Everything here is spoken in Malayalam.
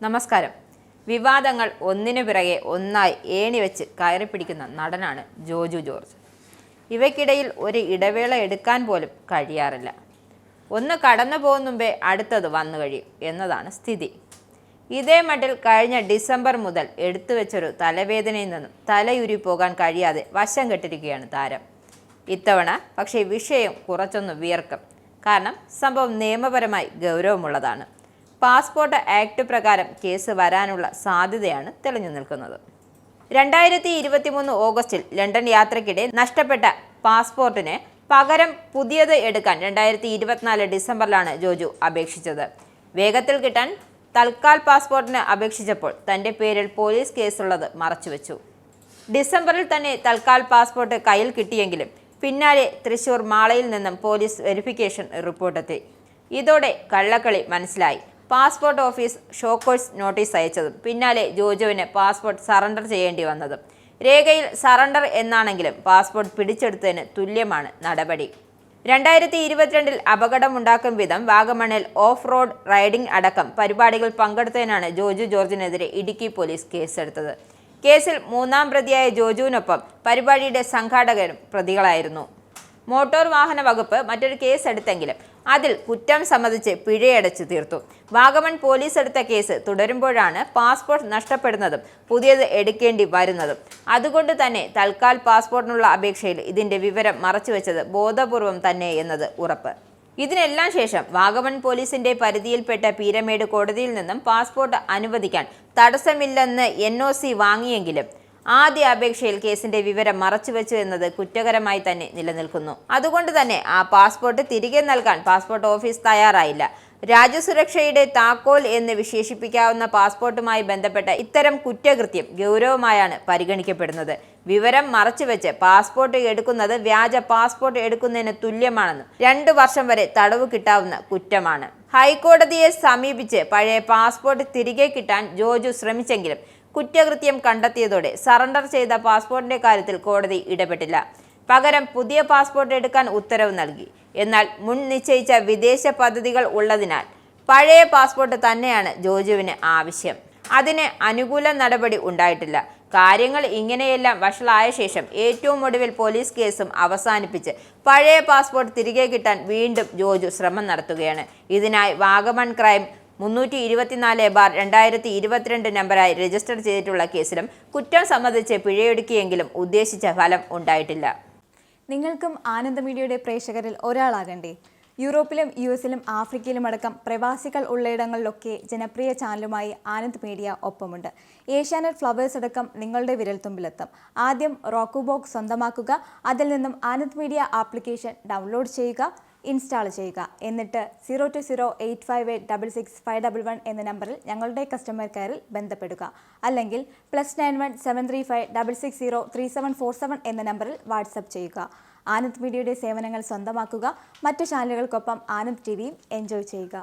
നമസ്കാരം. വിവാദങ്ങൾ ഒന്നിനു പിറകെ ഒന്നായി ഏണിവെച്ച് കയറിപ്പിടിക്കുന്ന നടനാണ് ജോജു ജോർജ്. ഇവയ്ക്കിടയിൽ ഒരു ഇടവേള എടുക്കാൻ പോലും കഴിയാറില്ല. ഒന്ന് കടന്നു പോകും മുമ്പേ അടുത്തത് വന്നു കഴിയും എന്നതാണ് സ്ഥിതി. ഇതേ മട്ടിൽ കഴിഞ്ഞ ഡിസംബർ മുതൽ എടുത്തുവെച്ചൊരു തലവേദനയിൽ നിന്നും തലയുരി പോകാൻ കഴിയാതെ വശം കെട്ടിരിക്കുകയാണ് താരം. ഇത്തവണ പക്ഷേ വിഷയം കുറച്ചൊന്ന് വിയർക്കും. കാരണം സംഭവം നിയമപരമായി ഗൗരവമുള്ളതാണ്. പാസ്പോർട്ട് ആക്ട് പ്രകാരം കേസ് വരാനുള്ള സാധ്യതയാണ് തെളിഞ്ഞു നിൽക്കുന്നത്. 2023 ഓഗസ്റ്റിൽ ലണ്ടൻ യാത്രയ്ക്കിടെ നഷ്ടപ്പെട്ട പാസ്പോർട്ടിന് പകരം പുതിയത് എടുക്കാൻ 2024 ഡിസംബറിലാണ് ജോജു അപേക്ഷിച്ചത്. വേഗത്തിൽ കിട്ടാൻ തൽക്കാൽ പാസ്പോർട്ടിന് അപേക്ഷിച്ചപ്പോൾ തന്റെ പേരിൽ പോലീസ് കേസുള്ളത് മറച്ചുവെച്ചു. ഡിസംബറിൽ തന്നെ തൽക്കാൽ പാസ്പോർട്ട് കയ്യിൽ കിട്ടിയെങ്കിലും പിന്നാലെ തൃശൂർ മാളയിൽ നിന്നും പോലീസ് വെരിഫിക്കേഷൻ റിപ്പോർട്ടെത്തി. ഇതോടെ കള്ളക്കളി മനസ്സിലായി. പാസ്പോർട്ട് ഓഫീസ് ഷോക്കോഴ്സ് നോട്ടീസ് അയച്ചതും പിന്നാലെ ജോജുവിന് പാസ്പോർട്ട് സറണ്ടർ ചെയ്യേണ്ടി വന്നതും. രേഖയിൽ സറണ്ടർ എന്നാണെങ്കിലും പാസ്പോർട്ട് പിടിച്ചെടുത്തതിന് തുല്യമാണ് നടപടി. 2022 അപകടമുണ്ടാക്കും വിധം വാഗമണിൽ ഓഫ് റോഡ് റൈഡിംഗ് അടക്കം പരിപാടികൾ പങ്കെടുത്തതിനാണ് ജോജു ജോർജിനെതിരെ ഇടുക്കി പോലീസ് കേസെടുത്തത്. കേസിൽ മൂന്നാം പ്രതിയായ ജോജുവിനൊപ്പം പരിപാടിയുടെ സംഘാടകരും പ്രതികളായിരുന്നു. മോട്ടോർ വാഹന വകുപ്പ് മറ്റൊരു കേസ് എടുത്തെങ്കിലും അതിൽ കുറ്റം സമ്മതിച്ച് പിഴയടച്ചു തീർത്തു. വാഗമൺ പോലീസ് എടുത്ത കേസ് തുടരുമ്പോഴാണ് പാസ്പോർട്ട് നഷ്ടപ്പെടുന്നതും പുതിയത് എടുക്കേണ്ടി വരുന്നതും. അതുകൊണ്ട് തന്നെ തൽക്കാൽ പാസ്പോർട്ടിനുള്ള അപേക്ഷയിൽ ഇതിന്റെ വിവരം മറച്ചുവെച്ചത് ബോധപൂർവം തന്നെ എന്നത് ഉറപ്പ്. ഇതിനെല്ലാം ശേഷം വാഗമൺ പോലീസിന്റെ പരിധിയിൽപ്പെട്ട പീരമേട് കോടതിയിൽ നിന്നും പാസ്പോർട്ട് അനുവദിക്കാൻ തടസ്സമില്ലെന്ന് NOC വാങ്ങിയെങ്കിലും ആദ്യ അപേക്ഷയിൽ കേസിന്റെ വിവരം മറച്ചുവെച്ചു എന്നത് കുറ്റകരമായി തന്നെ നിലനിൽക്കുന്നു. അതുകൊണ്ട് തന്നെ ആ പാസ്പോർട്ട് തിരികെ നൽകാൻ പാസ്പോർട്ട് ഓഫീസ് തയ്യാറായില്ല. രാജ്യസുരക്ഷയുടെ താക്കോൽ എന്ന് വിശേഷിപ്പിക്കാവുന്ന പാസ്പോർട്ടുമായി ബന്ധപ്പെട്ട ഇത്തരം കുറ്റകൃത്യം ഗൗരവമായാണ് പരിഗണിക്കപ്പെടുന്നത്. വിവരം മറച്ചുവെച്ച് പാസ്പോർട്ട് എടുക്കുന്നത് വ്യാജ പാസ്പോർട്ട് എടുക്കുന്നതിന് തുല്യമാണെന്നും 2 വർഷം വരെ തടവ് കിട്ടാവുന്ന കുറ്റമാണ്. ഹൈക്കോടതിയെ സമീപിച്ച് പഴയ പാസ്പോർട്ട് തിരികെ കിട്ടാൻ ജോജു ശ്രമിച്ചെങ്കിലും കുറ്റകൃത്യം കണ്ടെത്തിയതോടെ സറണ്ടർ ചെയ്ത പാസ്പോർട്ടിന്റെ കാര്യത്തിൽ കോടതി ഇടപെട്ടില്ല. പകരം പുതിയ പാസ്പോർട്ട് എടുക്കാൻ ഉത്തരവ് നൽകി. എന്നാൽ മുൻ നിശ്ചയിച്ച വിദേശ പദ്ധതികൾ ഉള്ളതിനാൽ പഴയ പാസ്പോർട്ട് തന്നെയാണ് ജോജുവിന് ആവശ്യം. അതിന് അനുകൂല നടപടി ഉണ്ടായിട്ടില്ല. കാര്യങ്ങൾ ഇങ്ങനെയെല്ലാം വഷളായ ശേഷം ഏറ്റവും ഒടുവിൽ പോലീസ് കേസും അവസാനിപ്പിച്ച് പഴയ പാസ്പോർട്ട് തിരികെ കിട്ടാൻ വീണ്ടും ജോജു ശ്രമം നടത്തുകയാണ്. ഇതിനായി വാഗമൺ ക്രൈം 324/2022 നമ്പറായി രജിസ്റ്റർ ചെയ്തിട്ടുള്ള കേസിലും കുറ്റം സംബന്ധിച്ച് പിഴയൊടുക്കിയെങ്കിലും ഉദ്ദേശിച്ച ഫലം ഉണ്ടായിട്ടില്ല. നിങ്ങൾക്കും ആനന്ദ മീഡിയയുടെ പ്രേക്ഷകരിൽ ഒരാളാകണ്ടേ? യൂറോപ്പിലും US-ലും ആഫ്രിക്കയിലും അടക്കം പ്രവാസികൾ ഉള്ളയിടങ്ങളിലൊക്കെ ജനപ്രിയ ചാനലുമായി ആനന്ദ് മീഡിയ ഒപ്പമുണ്ട്. ഏഷ്യാനെറ്റ് ഫ്ലവേഴ്സ് അടക്കം നിങ്ങളുടെ വിരൽത്തുമ്പിലെത്തും. ആദ്യം റോക്കു ബോക്സ് സ്വന്തമാക്കുക. അതിൽ നിന്നും ആനന്ദ് മീഡിയ ആപ്ലിക്കേഷൻ ഡൗൺലോഡ് ചെയ്യുക, ഇൻസ്റ്റാൾ ചെയ്യുക. എന്നിട്ട് 0208586651 എന്ന നമ്പറിൽ ഞങ്ങളുടെ കസ്റ്റമർ കെയറിൽ ബന്ധപ്പെടുക. അല്ലെങ്കിൽ +91 735 660 3747 എന്ന നമ്പറിൽ വാട്സപ്പ് ചെയ്യുക. ആനന്ദ് മീഡിയയുടെ സേവനങ്ങൾ സ്വന്തമാക്കുക. മറ്റു ചാനലുകൾക്കൊപ്പം ആനന്ദ് TVയും എൻജോയ് ചെയ്യുക.